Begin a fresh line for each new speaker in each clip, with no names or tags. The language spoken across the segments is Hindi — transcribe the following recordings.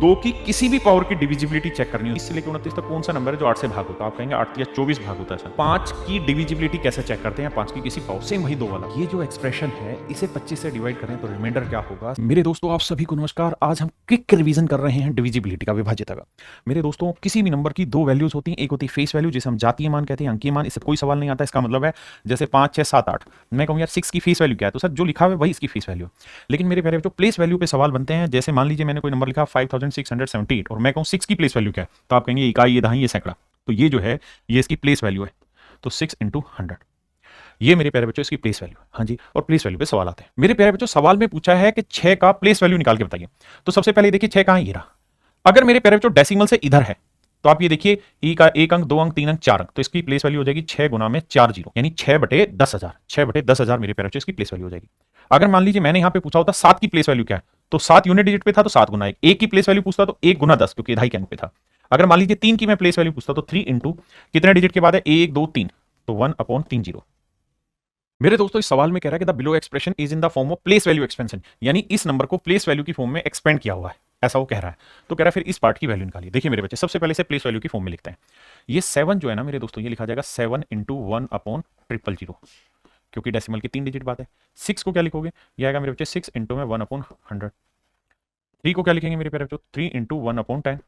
दो की किसी भी पावर की डिविजिबिलिटी चेक करनी हो, 20 से लेकर 29 तक कौन सा नंबर है जो 8 से भाग होता है? आप कहेंगे 8 या 24 भाग होता है सर। 5 की डिविजिबिलिटी कैसे चेक करते हैं? 5 की किसी पावर, सेम वही दो वाला। ये जो एक्सप्रेशन है इसे 25 से डिवाइड करें तो रिमाइंडर क्या होगा? मेरे दोस्तों आप सभी को नमस्कार। आज हम क्विक रिवीजन कर रहे हैं डिविजिबिलिटी का, विभाज्यता का। मेरे दोस्तों किसी भी नंबर की दो वैल्यूज होती हैं, एक होती है फेस वैल्यू जिसे हम जातीय मान कहते हैं, अंकीय मान, इससे कोई सवाल नहीं आता। इसका मतलब है जैसे 5 6 7 8, मैं कहूँ यार 6 की फेस वैल्यू क्या है, तो सर जो लिखा हुआ है वही इसकी फेस वैल्यू। लेकिन मेरे प्यारे बच्चों प्लेस वैल्यू पे सवाल बनते हैं। जैसे मान लीजिए मैंने कोई नंबर लिखा 5678 और मैं कहूँ 6 की प्लेस वैल्यू क्या है, तो आप कहेंगे इकाई, ये दहाई, ये सैकड़ा। तो ये जो है ये इसकी प्लेस वैल्यू है, तो 6 × 100 ये मेरे प्यारे बच्चों इसकी प्लेस वैल्यू है। हाँ जी, और प्लेस वैल्यू पे सवाल आते हैं। मेरे प्यारे बच्चों सवाल में पूछा है कि 6 का प्लेस वैल्यू निकाल के बताइए। तो सबसे पहले देखिए 6 कहां है, ये रहा। अगर मेरे प्यारे बच्चों डेसिमल से इधर है तो आप ये देखिए ई का 1 अंक 2 अंक 3 अंक 4 अंक, तो इसकी प्लेस वैल्यू हो जाएगी 6 गुना में 4 जीरो, यानी 6/10,000। 6/10,000 मेरे प्यारे बच्चों इसकी प्लेस वैल्यू हो जाएगी। अगर मान लीजिए मैंने यहां पे पूछा होता 7 की प्लेस वैल्यू क्या है, तो 7 यूनिट डिजिट पे था तो 7 गुना 1। 1 की प्लेस वैल्यू पूछता तो 1 गुना 10, क्योंकि 2.5 के अंक पे था। अगर मान लीजिए 3 की मैं प्लेस वैल्यू पूछता तो 3 इंटू कितने डिजिट के बाद है, 1 2 3, तो 1/3 जीरो। मेरे दोस्तों इस सवाल में कह रहा है कि the below expression is in the form of place value expansion, यानी इस नंबर को प्लेस वैल्यू की फॉर्म में एक्सपेंड किया हुआ है, ऐसा वो कह रहा है। तो कह रहा है फिर इस पार्ट की वैल्यू निकालिए। देखिए मेरे बच्चे सबसे पहले से प्लेस वैल्यू की फॉर्म में लिखते हैं। ये 7 जो है ना मेरे दोस्तों, ये लिखा जाएगा 7 × 1/000, क्योंकि डेसिमल की 3 डिजिट बात है। 6 को क्या लिखोगे, ये आएगा मेरे बच्चे 6 × 1/100। 3 को क्या लिखेंगे मेरे प्यारे बच्चों, 3 × 1/10।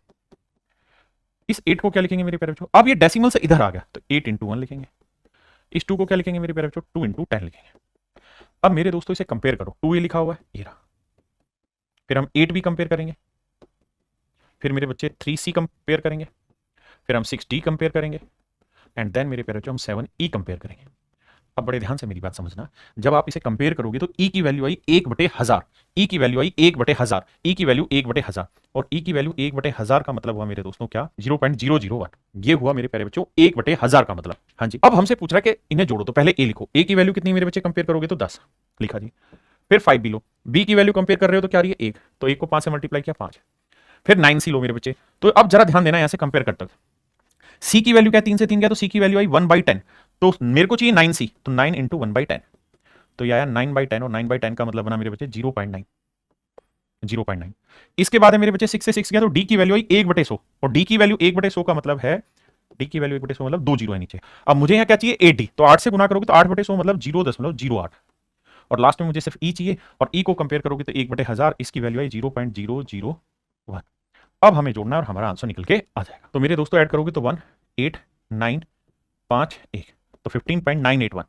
इस 8 को क्या लिखेंगे मेरे प्यारे बच्चों, अब ये डेसिमल से इधर आ गया तो 8 × 1 लिखेंगे। इस 2 को क्या लिखेंगे मेरे प्यारे बच्चों, 2 × 10 लिखेंगे। अब मेरे दोस्तों इसे कंपेयर करो, 2 ये लिखा हुआ है, ये रहा। फिर हम 8 भी कंपेयर करेंगे, फिर मेरे बच्चे 3C कंपेयर करेंगे, फिर हम 6D कंपेयर करेंगे, एंड देन मेरे प्यारे बच्चों हम 7E कंपेयर करेंगे। अब बड़े ध्यान से मेरी बात समझना, जब आप इसे कंपेयर करोगे तो E की वैल्यू आई 1/1000, E की वैल्यू आई 1/1000, E की वैल्यू 1/1000, और E की वैल्यू 1/1000 का मतलब हुआ मेरे दोस्तों क्या, 0.001। ये हुआ मेरे प्यारे बच्चों 1/1000 का मतलब। हाँ जी, अब हमसे पूछ रहा है कि इन्हें जोड़ो, तो पहले A लिखो। A की वैल्यू कितनी मेरे बच्चे कंपेयर करोगे तो 10 लिखा जी। फिर 5B लो, B की वैल्यू कंपेयर कर रहे हो तो क्या रही है 1, तो 1 को 5 से मल्टीप्लाई किया 5। फिर 9C लो मेरे बच्चे। तो अब जरा ध्यान देना, यहां से कंपेयर करते C की वैल्यू क्या है, 3 से 3 गया तो C की वैल्यू आई 1/10, तो मेरे को चाहिए 9C, तो 9 × 1/10, तो ये आया 9/10, और 9/10 का मतलब बना मेरे बच्चे 0.9। 0.9। इसके बाद है मेरे बच्चे 6 से 6 गया तो D की वैल्यू आई 1/100, और D की वैल्यू 1/100 का मतलब है, D की वैल्यू 1/100 मतलब 2 जीरो है नीचे। अब मुझे यहाँ क्या चाहिए 8D, तो 8 से गुना करोगे तो 8/100 मतलब 0.08, और लास्ट में मुझे सिर्फ E चाहिए, और E को कंपेयर करोगे तो 1/1000, इसकी वैल्यू आई 0.001। अब हमें जोड़ना है और हमारा आंसर निकल के आ जाएगा। तो मेरे दोस्तों ऐड करोगे तो 1 8 9 5 1, तो 15.981।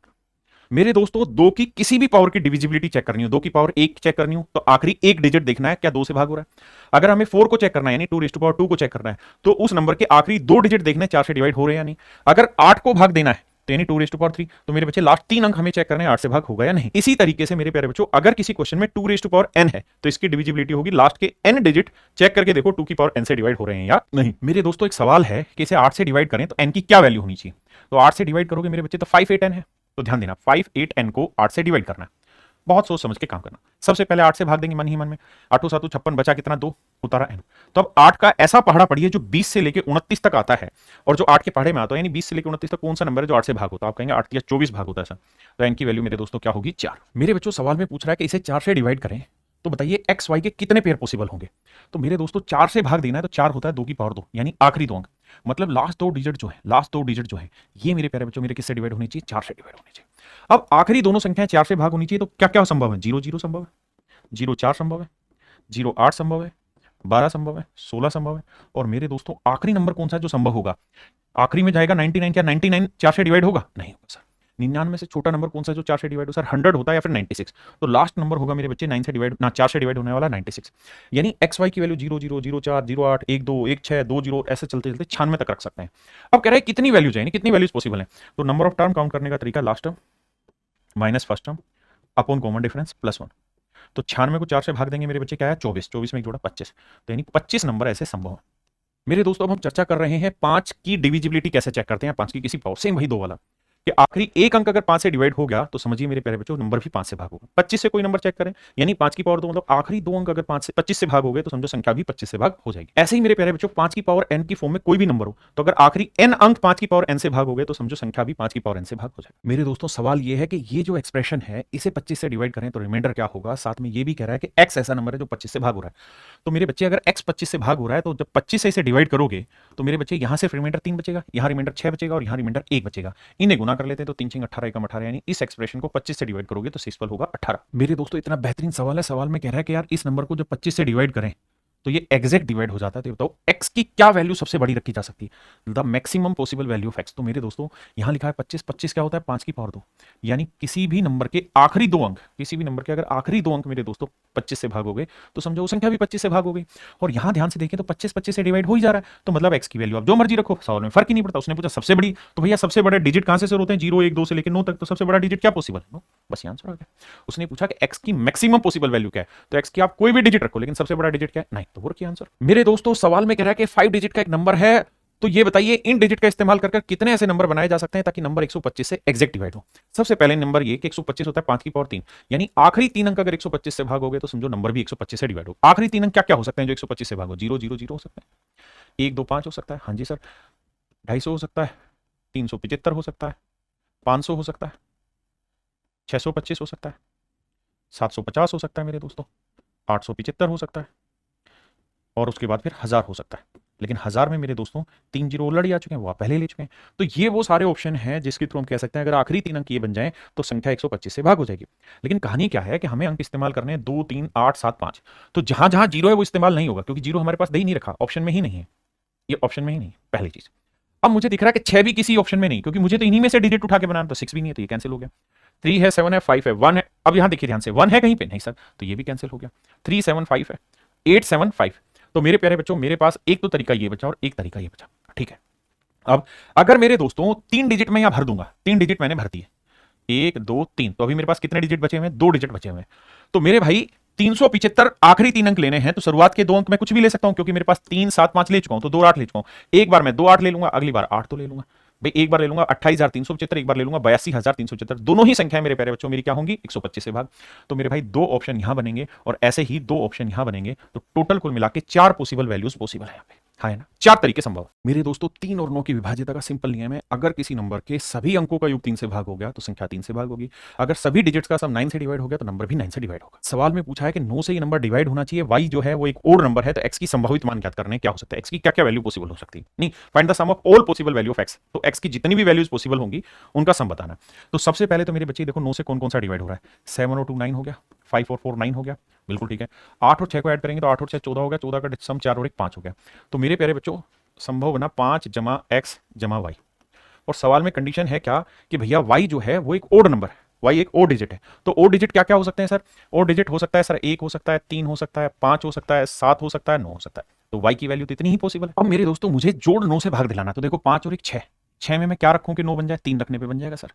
मेरे दोस्तों दो की किसी भी पावर की डिविजिबिलिटी चेक करनी हो, 2 की पावर 1 चेक करनी हो, तो आखिरी एक डिजिट देखना है क्या 2 से भाग हो रहा है। अगर हमें 4 को चेक करना है, यानी 2 को चेक करना है, तो उस नंबर के आखिरी 2 डिजिट देखने हैं 4 से डिवाइड हो रहे हैं या नहीं। अगर 8 को भाग देना है तो यानी 2 तो मेरे बच्चे लास्ट 3 अंक हमें चेक करने हैं 8 से भाग होगा या नहीं। इसी तरीके से मेरे प्यारे बच्चों अगर किसी क्वेश्चन में 2n है तो इसकी डिविजिबिलिटी होगी लास्ट के n डिजिट चेक करके देखो 2 की पावर n से डिवाइड हो रहे हैं या नहीं। मेरे दोस्तों एक सवाल है कि इसे 8 से डिवाइड करें तो n की क्या वैल्यू होनी चाहिए, तो 8 से डिवाइड करोगे मेरे बच्चे तो 5 8 n है, तो ध्यान देना 5 8 n को 8 से डिवाइड करना है। बहुत सोच समझ के काम करना। सबसे पहले 8 से भाग देंगे मन ही मन में, 8 7 56, बचा कितना 2, उतारा n। तो अब 8 का ऐसा पहाड़ा पढ़िए जो 20 से लेके 29 तक आता है, और जो 8 के पहाड़े में आता है, यानी 20 से लेके 29 तक कौन सा नंबर है जो 8 से भाग होता है, आप कहेंगे 8 या 24 भाग होता है सर। तो n की वैल्यू मेरे दोस्तों क्या होगी 4। मेरे बच्चों सवाल में पूछ रहा है कि इसे 4 से डिवाइड करें तो बताइए एक्स वाई के कितने पेयर पॉसिबल होंगे। तो मेरे दोस्तों 4 से भाग देना है तो 4 होता है 2 की पावर 2, यानी आखिरी 2 अंक, मतलब लास्ट 2 डिजिट जो है ये मेरे प्यारे बच्चों मेरे किससे डिवाइड होनी चाहिए, 4 से डिवाइड होनी चाहिए। अब आखिरी दोनों संख्याएं 4 से भाग होनी चाहिए, तो क्या क्या संभव है, 0 0 संभव है, 0 4 संभव है, 0 8 संभव है, 12 संभव है, 16 संभव है, और मेरे दोस्तों आखिरी नंबर कौन सा है जो संभव होगा, आखिरी में जाएगा 99, क्या 99 4 से डिवाइड होगा, नहीं होगा सर। 99 से छोटा नंबर कौन सा है जो 4 से डिवाइड हो, सर 100 होता है या फिर 96, तो लास्ट नंबर होगा मेरे बच्चे 9 से डिवाइड ना 4 से डिवाइड होने वाला 96, यानी एक्स वाई की वैल्यू 0 0 0 4 0 8 1 2 1 6 2 0 ऐसे चलते चलते 96 तक रख सकते हैं। अब कह रहे हैं कितनी वैल्यूज है, कितनी वैल्यूज पॉसिबल है, तो नंबर ऑफ टर्म काउंट करने का तरीका last term minus first term upon common difference plus 1, तो 96 को 4 से भाग देंगे मेरे बच्चे क्या है 24, 24 में एक जोड़ा 25, तो यानी 25 नंबर ऐसे संभव है। मेरे दोस्तों अब हम चर्चा कर रहे हैं 5 की डिविजिबिलिटी कैसे चेक करते हैं, 5 की किसी पावर, सेम वही दो वाला। कि आखिरी एक अंक अगर 5 से डिवाइड हो गया तो समझिए मेरे प्यारे बच्चों नंबर भी 5 से भाग होगा। 25 से कोई नंबर चेक करें, यानी 5 की पावर 2 मतलब आखिरी दो अंक अगर 5 से 25 से भाग हो गए तो समझो संख्या भी 25 से भाग हो जाएगी। ऐसे ही मेरे प्यारे बच्चों 5 की पावर n की फॉर्म में कोई भी नंबर हो तो अगर आखिरी n अंक 5 की पावर n से भाग हो गए तो समझो संख्या भी 5 की पावर n से भाग हो जाएगी। मेरे दोस्तों सवाल ये है कि ये जो एक्सप्रेशन है इसे 25 से डिवाइड करें तो रिमाइंडर क्या होगा। साथ में ये भी कह रहा है कि x ऐसा नंबर है जो 25 से भाग हो रहा है। तो मेरे बच्चे अगर x 25 से भाग हो रहा है तो जब 25 से इसे डिवाइड करोगे तो मेरे बच्चे यहां से रिमाइंडर 3 बचेगा, यहां रिमाइंडर 6 बचेगा और यहां रिमाइंडर 1 बचेगा। इन्हें गुना कर लेते हैं तो 3 6 18 1 18, यानी इस एक्सप्रेशन को 25 से डिवाइड करोगे तो शेषफल होगा 18। मेरे दोस्तों इतना बेहतरीन सवाल है, सवाल में कह रहा है कि यार इस नंबर को जब 25 से डिवाइड करें तो ये एग्जैक्ट डिवाइड हो जाता है। तो बताओ x की क्या वैल्यू सबसे बड़ी रखी जा सकती है, the maximum possible value of x। तो मेरे दोस्तों यहां लिखा है 25, 25 क्या होता है 5 की पावर 2, यानी किसी भी नंबर के आखिरी दो अंक, किसी भी नंबर के अगर आखिरी दो अंक मेरे दोस्तों 25 से भागोगे तो समझो वो संख्या भी 25 से भागोगे। और यहां ध्यान से देखें तो 25 25 से डिवाइड हो ही जा रहा है, तो मतलब x की वैल्यू आप जो मर्जी रखो, सवाल में फर्क ही नहीं पड़ता। उसने पूछा सबसे बड़ी, तो भैया सबसे बड़े डिजिट कहां से शुरू होते हैं, 0 1 2 से लेकर 9 तक, तो सबसे बड़ा डिजिट क्या पॉसिबल है, बस आंसर हो गया। उसने पूछा कि x की मैक्सिमम पॉसिबल वैल्यू क्या है, तो x की आप कोई भी डिजिट रखो लेकिन सबसे बड़ा डिजिट क्या है, नहीं, तो वो रखिए आंसर। मेरे दोस्तों सवाल में कह रहा है कि 5 डिजिट का एक नंबर है, तो ये बताइए इन डिजिट का इस्तेमाल कर कितने ऐसे नंबर बनाए जा सकते हैं ताकि नंबर 125 से एग्जैक्ट डिवाइड हो। सबसे पहले नंबर ये कि 125 होता है 5 की पावर 3, यानी आखिरी तीन अंक अगर 125 से भागोगे तो समझो नंबर भी 125 से डिवाइड हो। आखिरी तीन अंक क्या क्या हो सकते हैं जो 125 से भागो, 0 0 0 हो सकता है, 1 2 5 हो सकता है, हाँ जी सर, 250 हो सकता है, 375 हो सकता है, 500 हो सकता है, 625 हो सकता है, 750 हो सकता है मेरे दोस्तों, 875 हो सकता है, और उसके बाद फिर 1000 हो सकता है। लेकिन 1000 में मेरे दोस्तों 3 जीरो ऑलरेडी आ चुके हैं, वो आप पहले ले चुके हैं। तो ये वो सारे ऑप्शन हैं जिसके थ्रू हम कह सकते हैं अगर आखिरी तीन अंक ये बन जाएं तो संख्या 125 से भाग हो जाएगी। लेकिन कहानी क्या है कि हमें अंक इस्तेमाल करने हैं 2 3 8 7 5, तो जहां जहां जीरो है वो इस्तेमाल नहीं होगा क्योंकि जीरो हमारे पास दे ही नहीं रखा, ऑप्शन में ही नहीं है, ये ऑप्शन में ही नहीं, पहली चीज। अब मुझे दिख रहा है कि 6 भी किसी ऑप्शन में नहीं, क्योंकि मुझे तो इन्हीं में से डिजिट उठा के बनाना, तो 6 भी नहीं है तो ये कैंसिल हो गया। 3 है, 7 है, 5 है, 1 है। अब यहां देखिए ध्यान से, 1 है कहीं पे नहीं सर, तो ये भी कैंसिल हो गया। 3 7 5 है, 8 7 5। तो मेरे प्यारे बच्चों मेरे पास एक तो तरीका ये बचा और एक तरीका ये बचा, ठीक है। अब अगर मेरे दोस्तों 3 डिजिट में यहां भर दूंगा, 3 डिजिट मैंने भर दिए, 1 2 3, तो अभी मेरे पास कितने डिजिट बचे हुए हैं, 2 डिजिट बचे हुए हैं। तो मेरे भाई 375 आखिरी तीन अंक लेने हैं, तो शुरुआत के दो अंक मैं कुछ भी ले सकता हूं क्योंकि मेरे पास 3 7 5 ले चुका हूं, तो 2 8 ले चुका हूं। एक बार मैं 2 8 ले लूंगा, अगली बार 8 तो ले लूंगा भाई। एक बार ले लूंगा 28,375, एक बार ले लूंगा 82,375। दोनों ही संख्या मेरे प्यारे बच्चों मेरी क्या होंगी, 125 से भाग। तो मेरे भाई दो ऑप्शन यहां बनेंगे और ऐसे ही दो ऑप्शन यहां बनेंगे, तो टोटल कुल मिला के 4 पॉसिबल वैल्यूज पॉसिबल है यहां पे, हाँ है ना, 4 तरीके संभव। मेरे दोस्तों 3 और 9 की विभाज्यता का सिंपल नियम है, अगर किसी नंबर के सभी अंकों का योग 3 से भाग हो गया तो संख्या 3 से भाग होगी। अगर सभी डिजिट्स का सम 9 से डिवाइड हो गया तो नंबर भी 9 से डिवाइड होगा। सवाल में पूछा है कि 9 से ये नंबर डिवाइड होना चाहिए, y जो है वो एक ओड नंबर है, तो x की संभावित मान ज्ञात करने क्या हो सकता है, x की क्या क्या वैल्यू पॉसिबल हो सकती है, नहीं, find the sum of all possible value of x। तो x की जितनी भी वैल्यूज पॉसिबल होंगी उनका सम बताना। तो सबसे पहले तो मेरे बच्चे देखो 9 से कौन कौन सा डिवाइड हो रहा है, 7 और 2 9 हो गया, 5 और 4 9 हो गया, बिल्कुल ठीक है। 8 और 6 को ऐड करेंगे तो 8 और 6 14 हो गया, 14 का सम 4 और 1 5 हो गया। तो मेरे प्यारे बच्चों संभव बना 5 जमा x जमा y। और सवाल में कंडीशन है क्या कि भैया y जो है वो एक ओड नंबर है, y एक ओड डिजिट है। तो ओड डिजिट क्या क्या हो सकते हैं सर, ओड डिजिट हो सकता है सर 1 हो सकता है, 3 हो सकता है, 5 हो सकता है, 7 हो सकता है, 9 हो सकता है। तो y की वैल्यू तो इतनी ही पॉसिबल है। अब मेरे दोस्तों मुझे जोड़ 9 से भाग दिलाना, तो देखो 5 और 1 6, 6 में मैं क्या रखूं कि 9 बन जाए, 3 रखने पे बन जाएगा सर,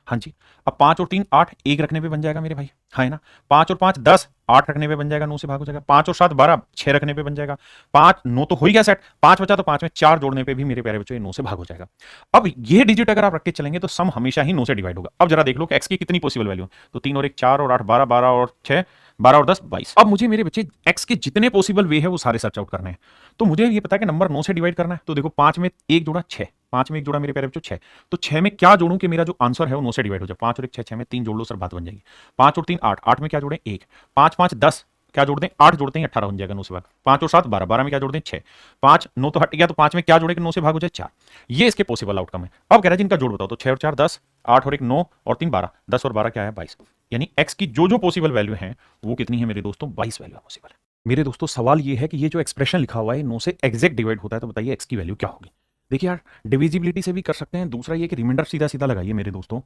हाँ जी। अब 5 और 3 8, 1 रखने पे बन जाएगा मेरे भाई, हाँ है ना। 5 और 5 10, 8 रखने पे बन जाएगा, 9 से भाग हो जाएगा। 5 और 7 12, 6 रखने पे बन जाएगा। 5 9 तो हो ही गया सेट, 5 बचा तो 5 में 4 जोड़ने पे भी मेरे प्यारे बच्चों ये 9 से भाग हो जाएगा। अब ये डिजिट अगर आप रख के चलेंगे तो सम हमेशा ही 9 से डिवाइड होगा। अब जरा देख लो कि x की कितनी पॉसिबल वैल्यू, तो 3 और 1 4 और 8 12, 12 और 6 12 और 10 22। अब मुझे मेरे बच्चे x के जितने पॉसिबल वे है वो सारे सर्च आउट करने हैं। तो मुझे ये पता है कि नंबर 9 से डिवाइड करना है, तो देखो 5 में 1 जोड़ा 6, 5 में 1 जोड़ा मेरे प्यारे बच्चों 6, तो 6 में क्या जोड़ूं कि मेरा जो आंसर है वो 9 से डिवाइड हो जाए। 5 और 1 6, 6 में 3 जोड़ लो सर, बात बन जाएगी। 5 और 3 8, 8 में क्या जोड़ें 1, 5 5 10, क्या जोड़ दें 8 जोड़ते हैं 18 बन जाएगा 9 से भाग। 5 और 7 12, 12 में क्या जोड़ दें 6, 5 9 तो हट गया, तो 5 में क्या जोड़े कि 9 से भाग हो जाए 4। ये इसके पॉसिबल आउटकम है। अब कह रहा है जिनका जोड़ बताओ, तो 6 और 4 10, 8 और 1 9 और 3 12, 10 और 12 क्या है 22। यानी x की जो जो पॉसिबल वैल्यू है वो कितनी है मेरे दोस्तों, 22 वैल्यू पॉसिबल है। मेरे दोस्तों सवाल ये है कि ये जो एक्सप्रेशन लिखा हुआ है 9 से एग्जैक्ट डिवाइड होता है, तो बताइए x की वैल्यू क्या होगी। देखिए यार डिविजिबिलिटी से भी कर सकते हैं, दूसरा ये कि रिमाइंडर सीधा सीधा लगाइए मेरे दोस्तों।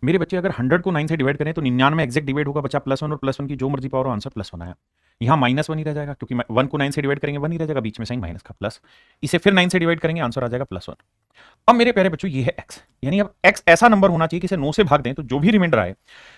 मेरे बच्चे अगर 100 को 9 से डिवाइड करें तो 99 में एग्जैक्ट डिवाइड होगा, बचा +1 और +1 की जो मर्जी पावर हो, आंसर +1 आया। यहाँ -1 ही रह जाएगा क्योंकि 1 को 9 से डिवाइड करेंगे 1 ही रह जाएगा, बीच में साइन माइनस का प्लस। इसे फिर 9 से डिवाइड करेंगे, आंसर आ जाएगा +1। अब मेरे प्यारे बच्चों ये है x, यानी अब x ऐसा नंबर होना चाहिए कि इसे 9 से भाग दें तो जो भी रिमाइंडर आए,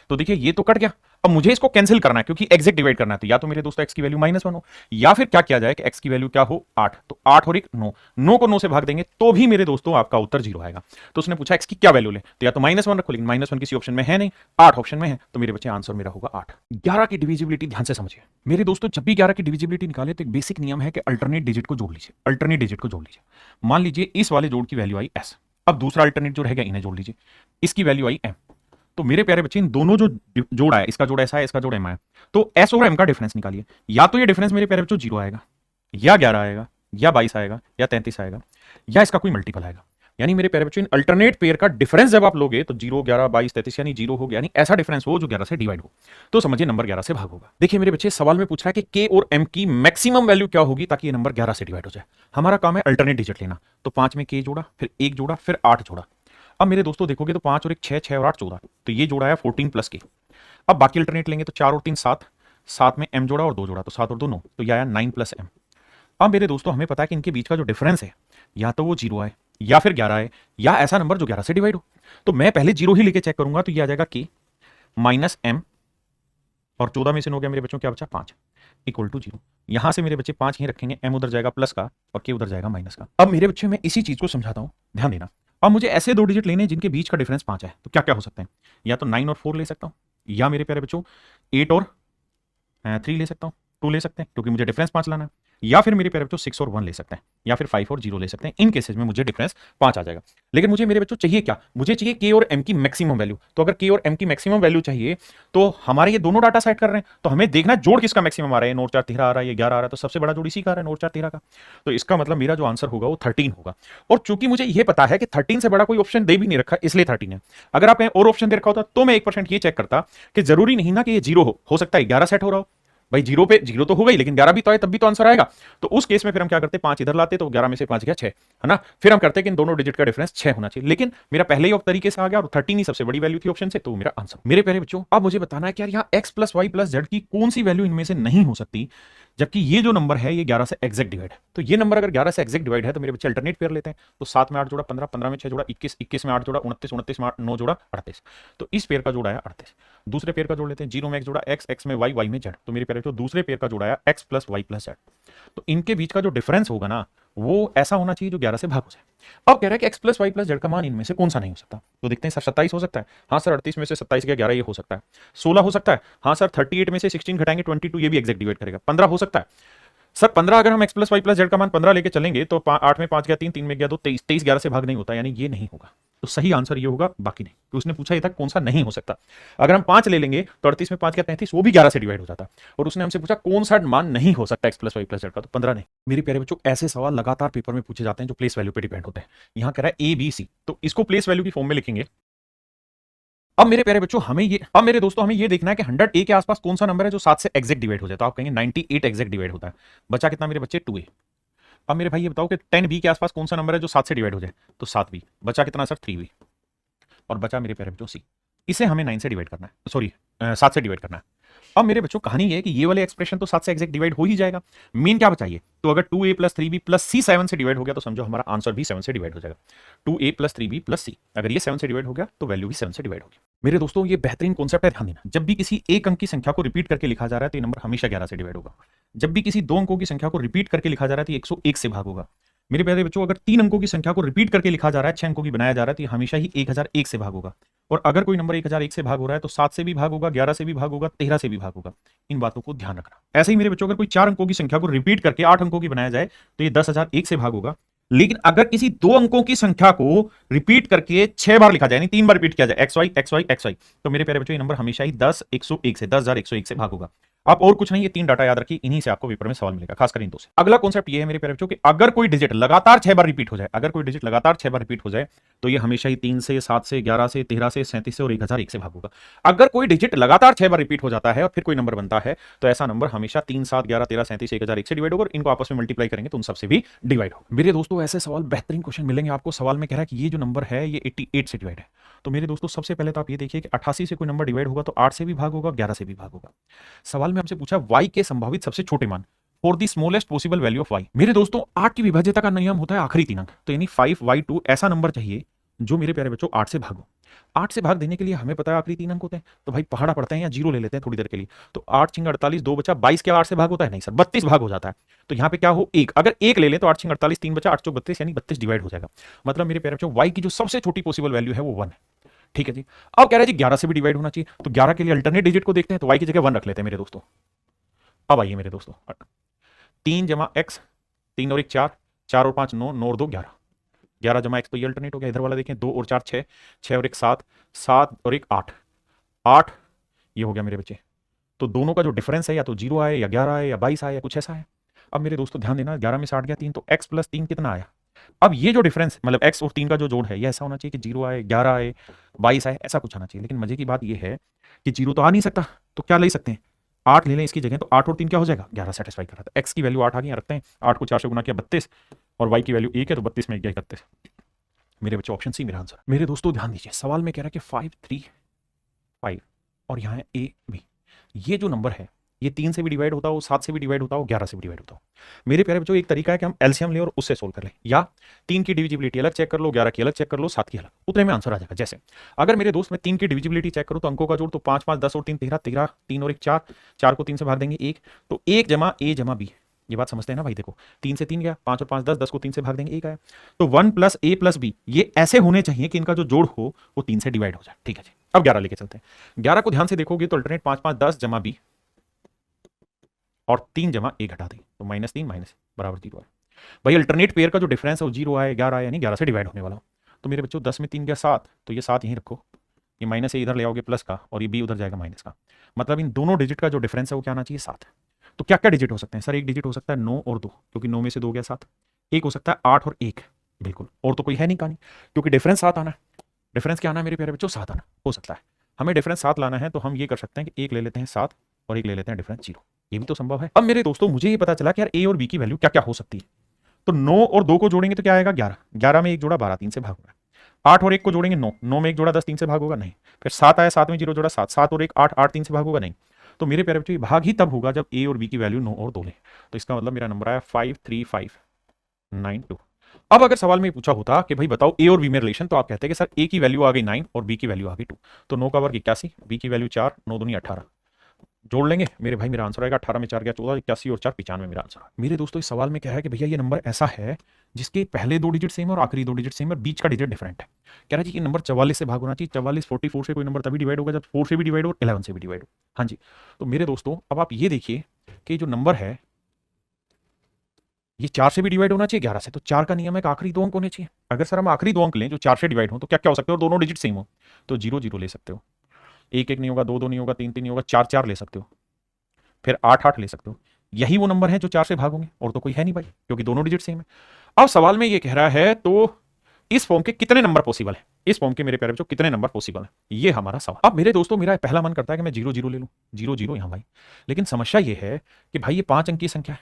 तो देखिए ये तो कट गया। अब मुझे इसको कैंसिल करना है क्योंकि एग्जैक्ट डिवाइड करना है, तो या तो मेरे दोस्तों x की वैल्यू -1 हो, या फिर क्या किया जाए कि x की वैल्यू क्या हो 8, तो 8 और 1 9, 9 को 9 से भाग देंगे तो भी मेरे दोस्तों आपका उत्तर 0 आएगा। तो उसने पूछा x की क्या वैल्यू ले, तो या तो -1 रखो, लेकिन -1 किसी ऑप्शन में है नहीं, 8 ऑप्शन में है, तो मेरे बच्चे आंसर मेरा होगा 8। 11 की डिविजिबिलिटी ध्यान से समझिए मेरे दोस्तों, जब भी 11 की डिविजिबिलिटी निकाले तो एक बेसिक नियम है कि अल्टरनेट डिजिट को जोड़ लीजिए, अल्टरनेट डिजिट को जोड़ लीजिए। मान लीजिए इस वाले जोड़ की वैल्यू आई s, अब दूसरा अल्टरनेट जो रहेगा इन्हें जोड़ लीजिए, इसकी वैल्यू आई m। तो मेरे प्यारे बच्चे इन दोनों जो जोड़ा है, इसका जोड़ा ऐसा है, इसका जोड़ा m है, तो s और m का डिफरेंस निकालिए। या तो ये डिफरेंस मेरे प्यारे बच्चों 0 आएगा, या 11 आएगा, या 22 आएगा, या 33 आएगा, या इसका कोई मल्टीपल आएगा। यानी मेरे प्यारे बच्चों इन अल्टरनेट पेयर का डिफरेंस जब आप लोगे तो 0 11 22 33 यानी 0 हो गया, यानी ऐसा डिफरेंस हो जो 11 से डिवाइड हो, तो समझिए नंबर 11 से भाग होगा। देखिए मेरे बच्चे सवाल में पूछ रहा है कि k और m की मैक्सिमम वैल्यू क्या होगी ताकि ये नंबर 11 से डिवाइड हो जाए। हमारा काम है अल्टरनेट डिजिट लेना, तो 5 में k जोड़ा, फिर 1 जोड़ा, फिर 8 जोड़ा। अब मेरे दोस्तों देखोगे तो 5 और 1 6, 6 और 8 14, तो ये जोड़ा है 14 प्लस k। अब बाकी अल्टरनेट लेंगे तो 4 और 3 7, 7 में m जोड़ा और 2 जोड़ा, तो 7 और 2 9, तो यह आया 9 प्लस m। अब मेरे दोस्तों हमें पता है कि इनके बीच का जो डिफरेंस है या तो वो 0 आए, या फिर 11 आए, या ऐसा नंबर जो 11 से डिवाइड हो। तो मैं पहले 0 ही लेके चेक करूंगा, तो ये आ जाएगा k माइनस m, और 14 में से हो गया मेरे बच्चों क्या बचा 5 इक्वल टू 0। यहां से मेरे बच्चे 5 ही रखेंगे, m उधर जाएगा प्लस का और k उधर जाएगा माइनस का। अब मेरे बच्चे मैं इसी चीज को समझाता हूं, ध्यान देना। अब मुझे ऐसे 2 डिजिट लेने जिनके बीच का डिफरेंस 5 है, तो क्या क्या हो सकते हैं, या तो 9 और 4 ले सकता हूं, या मेरे प्यारे बच्चों 8 और 3 ले सकता हूं, 2 ले सकते हैं क्योंकि मुझे डिफरेंस 5 लाना है, या फिर मेरे प्यारे बच्चों 6 और 1 ले सकते हैं, या फिर 5 और 0 ले सकते हैं। इन केसेस में मुझे डिफरेंस 5 आ जाएगा। लेकिन मुझे मेरे बच्चों चाहिए क्या, मुझे चाहिए k और m की मैक्सिमम वैल्यू। तो अगर k और m की मैक्सिमम वैल्यू चाहिए तो हमारे ये दोनों डाटा सेट कर रहे हैं, तो हमें देखना है जोड़ किसका मैक्सिमम आ रहा है। 9 4 13 आ रहा है, ये 11 आ रहा है, तो सबसे बड़ा जोड़ इसी का आ रहा है 9 4 13 का। तो इसका मतलब मेरा जो आंसर होगा वो 13 होगा। और चूंकि मुझे ये पता है कि 13 से बड़ा कोई ऑप्शन दे भी नहीं रखा, इसलिए 13 है। अगर आप और ऑप्शन दे रखा होता तो मैं 1% ये चेक करता कि जरूरी नहीं ना कि ये 0 हो सकता है 11 सेट हो रहा हो। भाई 0 पे 0 तो हो गई, लेकिन 11 भी तो आए तब भी तो आंसर आएगा। तो उस केस में फिर हम क्या करते, 5 इधर लाते, तो 11 में से 5 गया 6, है ना। फिर हम करते कि इन दोनों डिजिट का डिफरेंस 6 होना चाहिए, लेकिन मेरा पहले ही तरीके से आ गया और 13 ही सबसे बड़ी वैल्यू थी ऑप्शन से, तो मेरा आंसर। मेरे प्यारे बच्चों अब मुझे बताना है कि यार यहाँ x plus y plus z की कौन सी वैल्यू इनमें से नहीं हो सकती, जबकि ये जो नंबर है ये 11 से एग्जैक्ट डिवाइड है। तो ये नंबर अगर 11 से एग्जैक्ट डिवाइड है तो मेरे बच्चे अल्टरनेट पेयर लेते हैं, तो 7 में 8 जोड़ा 15, 15 में 6 जोड़ा 21, 21 में 8 जोड़ा 29, 29 में 9 जोड़ा 38। तो इस पेयर का जोड़ा है 38। दूसरे पेयर का जोड़ लेते हैं, 0 में x जोड़ा x, x में y, y में z। तो मेरे प्यारे बच्चों दूसरे पेयर का जोड़ा है x plus y plus z. तो इनके बीच का जो डिफरेंस होगा ना वो ऐसा होना चाहिए जो 11 से भाग हो जाए। अब कह रहा है कि x plus y plus z का मान इनमें से कौन सा नहीं हो सकता, तो देखते हैं सर 27 हो सकता है, हाँ सर 38 में से 27 गया 11 ये हो सकता है। 16 हो सकता है, हाँ सर 38 में से 16 घटाएंगे 22 ये भी एग्जैक्ट डिवाइड करेगा। 15 हो सकता है सर, 15 अगर हम x plus y plus z का मान 15 लेके चलेंगे तो 8 में 5 गया 3, 3 में गया 2, 23, 23 11 से भाग नहीं होता, यानी ये नहीं होगा। तो सही आंसर ये होगा, बाकी नहीं। तो उसने पूछा ये था कौन सा नहीं हो सकता। अगर हम 5 ले लेंगे तो 38 में 5 गया 33, वो भी 11 से डिवाइड हो जाता। और उसने हमसे पूछा कौन सा मान नहीं हो सकता x plus y plus z का, तो 15 नहीं। मेरे प्यारे बच्चों ऐसे सवाल लगातार पेपर में पूछे जाते हैं जो प्लेस वैल्यू पे डिपेंड होते हैं। यहाँ कह रहा है ए बी सी, तो इसको प्लेस वैल्यू की फॉर्म में लिखेंगे। अब मेरे प्यारे बच्चों अब मेरे दोस्तों हमें ये देखना है कि 100 ए के आसपास कौन सा नंबर है जो 7 से एग्जैक्ट डिवाइड हो जाए। तो आप कहेंगे 98 एग्जैक्ट डिवाइड होता है। बचा कितना मेरे बच्चे 2a। अब मेरे भाई ये बताओ कि 10 बी के आसपास कौन सा नंबर है जो 7 से डिवाइड हो जाए, तो 7b। बचा कितना सर 3b। और बचा मेरे प्यारे बच्चों सी। इसे हमें 9 से डिवाइड करना है, सॉरी 7 से डिवाइड करना है। अब मेरे बच्चों कहानी ये है कि ये वाले एक्सप्रेशन तो 7 से एग्जैक्ट डिवाइड हो ही जाएगा। मेन क्या बचाइए, तो अगर 2a plus 3b plus c 7 से डिवाइड हो गया तो समझो हमारा आंसर भी 7 से डिवाइड हो जाएगा। 2a plus 3b plus c, अगर ये 7 से डिवाइड हो गया तो वैल्यू भी 7 से डिवाइड होगी। मेरे दोस्तों ये बेहतरीन कॉन्सेप्ट है, ध्यान देना। जब भी किसी एक अंक की संख्या को रिपीट करके लिखा जा रहा है तो ये नंबर हमेशा 11 से डिवाइड होगा। जब भी किसी 2 अंकों की संख्या को रिपीट करके लिखा जा रहा है तो 101 से भाग होगा। मेरे प्यारे बच्चों अगर 3 अंकों की संख्या को रिपीट करके लिखा जा रहा है, 6 अंकों की बनाया जा रहा है, तो ये हमेशा ही 1001 से भाग होगा। और अगर कोई नंबर 1001 से भाग हो रहा है तो 7 से भी भाग होगा, 11 से भी भाग होगा, 13 से भी भाग होगा। इन बातों को ध्यान रखना। ऐसे ही मेरे बच्चों अगर कोई 4 अंकों की संख्या को रिपीट करके 8 अंकों की बनाया जाए तो ये 10,001 से भाग होगा। लेकिन अगर किसी 2 अंकों की संख्या को रिपीट करके 6 बार लिखा जाए, यानी 3 बार रिपीट किया जाए XY XY XY, तो मेरे प्यारे बच्चों ये नंबर हमेशा ही 10,101 से 10,101 से भाग होगा। आप और कुछ नहीं, ये 3 डाटा याद रखिए, इन्हीं से आपको पेपर में सवाल मिलेगा, खासकर इन 2 से। अगला कॉन्सेप्ट ये है मेरे प्यारे बच्चों कि अगर कोई डिजिट लगातार 6 बार रिपीट हो जाए, अगर कोई डिजिट लगातार 6 बार रिपीट हो जाए तो ये हमेशा ही 3 से 7 से 11 से 13 से 37 से और 1001 से भाग होगा। अगर कोई डिजिट लगातार 6 बार रिपीट हो जाता है और फिर कोई नंबर बनता है तो ऐसा नंबर हमेशा 3 7 11 13 37 1001 से डिवाइड होगा। इनको आपस में मल्टीप्लाई करेंगे तो उन सबसे भी डिवाइड होगा। मेरे दोस्तों ऐसे सवाल बेहतरीन क्वेश्चन मिलेंगे आपको। सवाल में कह रहा है कि ये जो नंबर है ये 88 से डिवाइड है। तो मेरे दोस्तों सबसे पहले तो आप ये देखिए कि 88 से कोई नंबर डिवाइड होगा तो 8 से भी भाग होगा, 11 से भी भाग होगा। सवाल में हमसे पूछा y के संभावित सबसे छोटे मान for the smallest possible value of y. मेरे दोस्तों 8 की विभाज्यता का नियम होता है आखिरी 3 अंक, तो यानी 5y2 ऐसा नंबर चाहिए जो मेरे प्यारे बच्चों 8 से भागो। 8 से भाग देने के लिए हमें पता है आखिरी 3 अंक होते हैं, तो भाई पहाड़ा पड़ते हैं या जीरो ले लेते हैं थोड़ी देर के लिए। तो 8 छिंग 48, 2 बचा 22, क्या 8 से भाग होता है? नहीं सर, 32 भाग हो जाता है। तो यहाँ पे क्या हो, एक, अगर एक ले लें तो 8 छिंग 48, 3 बचा 8 चौक 32, यानी 32 डिवाइड हो जाएगा। मतलब मेरे प्यारे बच्चों y की जो सबसे छोटी पॉसिबल वैल्यू है वो 1 है। ठीक है जी। अब कह रहे हैं जी 11 से भी डिवाइड होना चाहिए, तो 11 के लिए अल्टरनेट डिजिट को देखते हैं, तो y की जगह 1 रख लेते हैं मेरे दोस्तों। अब आइए मेरे दोस्तों, 3 जमा x, 3 और 1 4, 4 और 5 9, 9 और 2 11, 11 जमा x, तो ये अल्टरनेट हो गया। इधर वाला देखें, 2 और 4 6, 6 और 1 7, 7 और 1 8, 8 ये हो गया मेरे बच्चे। तो दोनों का जो डिफरेंस है या तो 0 आए या 11 आए या 22 आए या कुछ ऐसा है। अब मेरे दोस्तों ध्यान देना, 11 में से 8 गया 3, तो x प्लस 3 कितना आया? अब ये जो डिफरेंस मतलब x और 3 का जो जोड़ है ये ऐसा होना चाहिए कि 0 आए, 11 आए, 22 आए, ऐसा कुछ आना चाहिए। लेकिन मजे की बात ये है कि 0 तो आ नहीं सकता, तो क्या ले सकते हैं? 8 ले लें इसकी जगह, तो 8 और 3 क्या हो जाएगा? 11 सेटिस्फाई कर रहा था। x की वैल्यू 8 आ गई, रखते हैं। 8 को 4 से गुना किया 32, और y की वैल्यू 1 है, तो 32 में 1 गया 31। मेरे बच्चे ऑप्शन सी मेरा आंसर। मेरे दोस्तों ध्यान दीजिए, सवाल में कह रहा है कि 5 3 5 और यहाँ है a b। ये जो नंबर है ये 3 से भी डिवाइड होता हो, 7 से भी डिवाइड होता हो, 11 से भी डिवाइड होता हो। मेरे प्यारे बच्चों एक तरीका है कि हम एलसीएम लें और उससे सोल्व कर लें, या 3 की डिविजिबिलिटी अलग चेक कर लो, 11 की अलग चेक कर लो, 7 की अलग, उतने में आंसर आ जाएगा। जैसे अगर मेरे दोस्त मैं 3 की डिविजिबिलिटी चेक करूं तो अंकों का जोड़ तो 5 5 10 और 3 13, 13 3 और 1 4, 4 को 3 से भाग देंगे 1, तो 1 जमा a जमा b। ये बात समझते हैं ना भाई? देखो 3 से 3 गया, 5 और 5 10, 10 को 3 से भाग देंगे 1 आया। तो 1 प्लस a प्लस b ये ऐसे होने चाहिए कि इनका जो जोड़ हो वो 3 से डिवाइड हो जाए। ठीक है जी। अब 11 लेके चलते हैं। 11 को ध्यान से देखोगे तो अल्टरनेट 5 5 10 जमा b और 3 जमा a घटा दें, तो -3 माइनस बराबर 0 है। भाई अल्टरनेट पेयर का जो डिफरेंस है वो 0 आए, 11 आए, यानी 11 से डिवाइड होने वाला। तो मेरे बच्चों 10 में 3 गया 7, तो ये 7 यहीं रखो, ये माइनस ए इधर ले आओगे प्लस का, और ये b उधर जाएगा माइनस का। मतलब इन दोनों डिजिट का जो डिफरेंस है वो क्या आना चाहिए? 7। तो क्या क्या डिजिट हो सकते हैं सर? एक डिजिट हो सकता है 9 और 2, क्योंकि 9 में से 2 गया 7। एक हो सकता है 8 और 1, बिल्कुल, और तो कोई है नहीं कहानी, क्योंकि डिफरेंस 7 आना है। डिफरेंस क्या आना है मेरे प्यारे बच्चों? 7 आना हो सकता है। हमें डिफरेंस 7 लाना है, तो हम ये कर सकते हैं कि एक ले लेते हैं 7 और एक ले लेते हैं डिफरेंस 0, ये भी तो संभव है। अब मेरे दोस्तों मुझे ये पता चला कि यार a और b की वैल्यू क्या क्या हो सकती है। तो 9 और 2 को जोड़ेंगे तो क्या आएगा? 11, 11 में एक जोड़ा 12, 3 से भाग होगा। 8 और 1 को जोड़ेंगे 9, 9 में एक जोड़ा 10, 3 से भाग होगा नहीं। फिर 7 आया, 7 में 0 जोड़ा 7, 7 और 1 8, 8 3 से भाग होगा नहीं। तो मेरे प्यारे बच्चों भाग ही तब होगा जब a और b की वैल्यू 9 और 2 लें। तो इसका मतलब मेरा नंबर आया 53592। अब अगर सवाल में पूछा होता कि भाई बताओ a और b में रिलेशन, तो आप कहते हैं कि सर a की वैल्यू आ गई 9 और b की वैल्यू आ गई 2, तो 9 का वर्ग 81, b की वैल्यू 4, 9 दूनी 18, जोड़ लेंगे मेरे भाई, मेरा आंसर आएगा 18 में 4 गया 14, 81 और 4 95 मेरा आंसर। मेरे दोस्तों इस सवाल में क्या है कि भैया ये नंबर ऐसा है जिसके पहले 2 डिजिट सेम और आखिरी 2 डिजिट सेम और बीच का डिजिट डिफरेंट है। कह रहा है जी कि नंबर 44 से भाग होना चाहिए। 44 44 से कोई नंबर तभी डिवाइड होगा जब 4 से भी डिवाइड हो, 11 से भी डिवाइड हो। हाँ जी। तो मेरे दोस्तों अब आप ये देखिए कि जो नंबर है ये 4 से भी डिवाइड होना चाहिए, 11 से, तो 4 का नियम है कि आखिरी 2 अंक होने चाहिए। अगर सर हम आखिरी 2 अंक लें जो 4 से डिवाइड हो, तो क्या क्या हो सकते हो? दोनों डिजिट सेम हो, तो 0 0 ले सकते हो, 1 1 नहीं होगा, 2 2 नहीं होगा, 3 3 नहीं होगा, 4 4 ले सकते हो, फिर 8 8 ले सकते हो। यही वो नंबर है जो 4 से भाग होंगे, और तो कोई है नहीं भाई, क्योंकि दोनों डिजिट सेम है। अब सवाल में ये कह रहा है तो इस फॉर्म के कितने नंबर पॉसिबल है? इस फॉर्म के मेरे प्यारे बच्चों कितने नंबर पॉसिबल है, ये हमारा सवाल। अब मेरे दोस्तों मेरा पहला मन करता है कि मैं 0 0 ले लूं, 0 0 यहां भाई, लेकिन समस्या ये है कि भाई ये 5 अंक की संख्या है,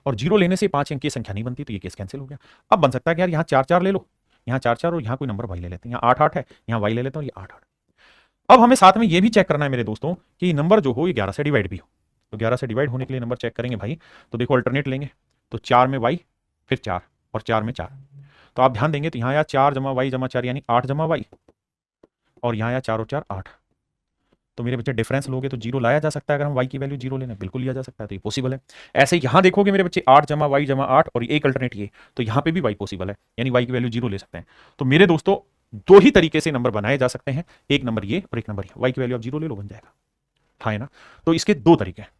और 0 लेने से 5 अंक की संख्या नहीं बनती, तो ये केस कैंसिल हो गया। अब बन सकता है कि यार यहाँ 4 4 ले लो, यहाँ 4 4, और यहाँ कोई नंबर वाई ले लेते हैं, यहाँ 8 8 है, यहाँ वाई ले लेता हूँ, ये 8 8। अब हमें साथ में ये भी चेक करना है मेरे दोस्तों कि नंबर जो हो ये 11 से डिवाइड भी हो। तो 11 से डिवाइड होने के लिए नंबर चेक करेंगे भाई, तो देखो अल्टरनेट लेंगे, तो 4 में वाई, फिर 4 और 4 में 4। तो आप ध्यान देंगे तो यहाँ आया 4 जमा वाई जमा 4 यानी 8 जमा वाई, और यहाँ आया 4 और 4 8। तो मेरे बच्चे डिफरेंस लोगे तो 0 लाया जा सकता है। अगर हम y की वैल्यू 0 लेना, बिल्कुल लिया जा सकता है, तो ये पॉसिबल है। ऐसे यहाँ देखोगे मेरे बच्चे 8 जमा वाई जमा 8 और एक अल्टरनेट ये, तो यहाँ पे भी y पॉसिबल है, यानी y की वैल्यू 0 ले सकते हैं। तो मेरे दोस्तों 2 ही तरीके से नंबर बनाए जा सकते हैं, एक नंबर ये और एक नंबर ये। y की वैल्यू आप 0 ले लो, बन जाएगा, हाँ है ना। तो इसके 2 तरीके हैं।